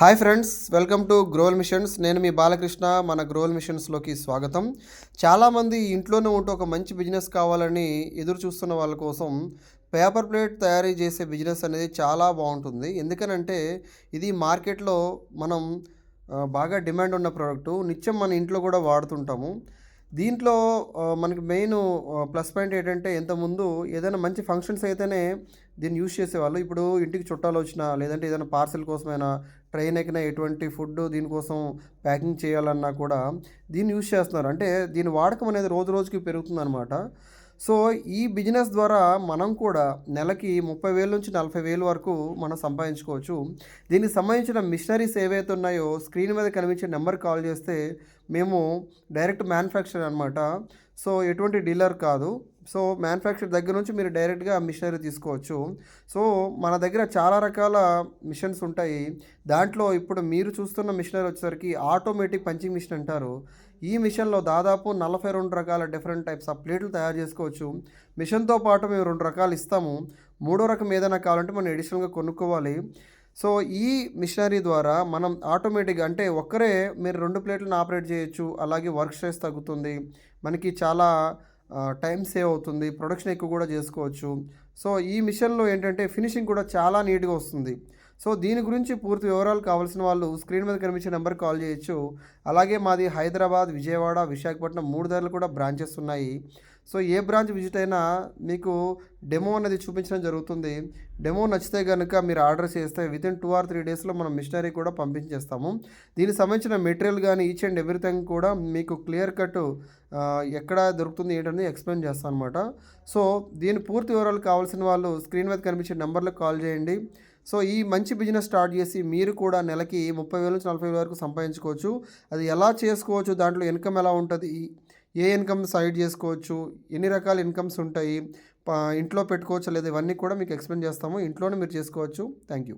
Hi friends, welcome to grow missions. నేను మీ బాలకృష్ణ. మన గ్రోల్ మిషన్స్లోకి స్వాగతం. చాలామంది ఇంట్లోనే ఉంటూ ఒక మంచి బిజినెస్ కావాలని ఎదురు చూస్తున్న వాళ్ళ కోసం పేపర్ ప్లేట్ తయారీ చేసే బిజినెస్ అనేది చాలా బాగుంటుంది. ఎందుకనంటే ఇది మార్కెట్లో మనం బాగా డిమాండ్ ఉన్న ప్రోడక్టు. నిత్యం మన ఇంట్లో కూడా వాడుతుంటాము. దీంట్లో మనకి మెయిన్ ప్లస్ పాయింట్ ఏంటంటే, ఇంతకుముందు ఏదైనా మంచి ఫంక్షన్స్ అయితేనే దీన్ని యూజ్ చేసేవాళ్ళు. ఇప్పుడు ఇంటికి చుట్టాలు వచ్చినా, లేదంటే ఏదైనా పార్సెల్ కోసమైనా, ట్రైన్ ఎక్కినా, ఎటువంటి ఫుడ్ దీనికోసం ప్యాకింగ్ చేయాలన్నా కూడా దీన్ని యూజ్ చేస్తున్నారు. అంటే దీని వాడకం అనేది రోజు రోజుకి పెరుగుతుందనమాట. సో ఈ బిజినెస్ ద్వారా మనం కూడా నెలకి 30,000 నుంచి 40,000 వరకు మనం సంపాదించుకోవచ్చు. దీనికి సంబంధించిన మిషనరీస్ ఏవైతే ఉన్నాయో స్క్రీన్ మీద కనిపించే నెంబర్ కాల్ చేస్తే మేము డైరెక్ట్ మ్యానుఫ్యాక్చరర్ అనమాట. సో ఎటువంటి డీలర్ కాదు. సో మ్యానుఫ్యాక్చర్ దగ్గర నుంచి మీరు డైరెక్ట్గా మిషనరీ తీసుకోవచ్చు. సో మన దగ్గర చాలా రకాల మిషన్స్ ఉంటాయి. దాంట్లో ఇప్పుడు మీరు చూస్తున్న మిషనరీ వచ్చేసరికి ఆటోమేటిక్ పంచింగ్ మిషన్ అంటారు. ఈ మిషన్లో దాదాపు 42 రకాల డిఫరెంట్ టైప్స్ ఆఫ్ ప్లేట్లు తయారు చేసుకోవచ్చు. మిషన్తో పాటు మేము 2 రకాలు ఇస్తాము. మూడో రకం ఏదైనా కావాలంటే మనం ఎడిషనల్గా కొనుక్కోవాలి. సో ఈ మిషనరీ ద్వారా మనం ఆటోమేటిక్గా, అంటే ఒక్కరే మీరు 2 ప్లేట్లను ఆపరేట్ చేయొచ్చు. అలాగే వర్క్ స్ట్రెస్ తగ్గుతుంది. మనకి చాలా టైం సేవ్ అవుతుంది. ప్రొడక్షన్ ఎక్కువ కూడా చేసుకోవచ్చు. సో ఈ మిషన్లో ఏంటంటే ఫినిషింగ్ కూడా చాలా నీట్గా వస్తుంది. సో దీని గురించి పూర్తి వివరాలు కావాల్సిన వాళ్ళు స్క్రీన్ మీద కనిపించే నెంబర్కి కాల్ చేయొచ్చు. అలాగే మాది హైదరాబాద్, విజయవాడ, విశాఖపట్నం 3 దగ్గరలు కూడా బ్రాంచెస్ ఉన్నాయి. సో ఏ బ్రాంచ్ విజిట్ అయినా మీకు డెమో అనేది చూపించడం జరుగుతుంది. డెమో నచ్చితే కనుక మీరు ఆర్డర్ చేస్తే వితిన్ 2 or 3 డేస్లో మనం మిషనరీ కూడా పంపించేస్తాము. దీనికి సంబంధించిన మెటీరియల్ కానీ ఈచ్ అండ్ ఎవ్రీథింగ్ కూడా మీకు క్లియర్ కట్ ఎక్కడ దొరుకుతుంది ఏంటనేది ఎక్స్ప్లెయిన్ చేస్తాను అనమాట. సో దీని పూర్తి వివరాలు కావాల్సిన వాళ్ళు స్క్రీన్ మీద కనిపించే నెంబర్లకు కాల్ చేయండి. సో ఈ మంచి బిజినెస్ స్టార్ట్ చేసి మీరు కూడా నెలకి 30,000 నుంచి 40,000 వరకు సంపాదించుకోవచ్చు. అది ఎలా చేసుకోవచ్చు, దాంట్లో ఇన్కమ్ ఎలా ఉంటుంది, ఏ ఇన్కమ్ సైడ్ చేసుకోవచ్చు, ఎన్ని రకాల ఇన్కమ్స్ ఉంటాయి, ఇంట్లో పెట్టుకోవచ్చు లేదా, ఇవన్నీ కూడా మీకు ఎక్స్ప్లెయిన్ చేస్తాము. ఇంట్లోనే మీరు చేసుకోవచ్చు. Thank you.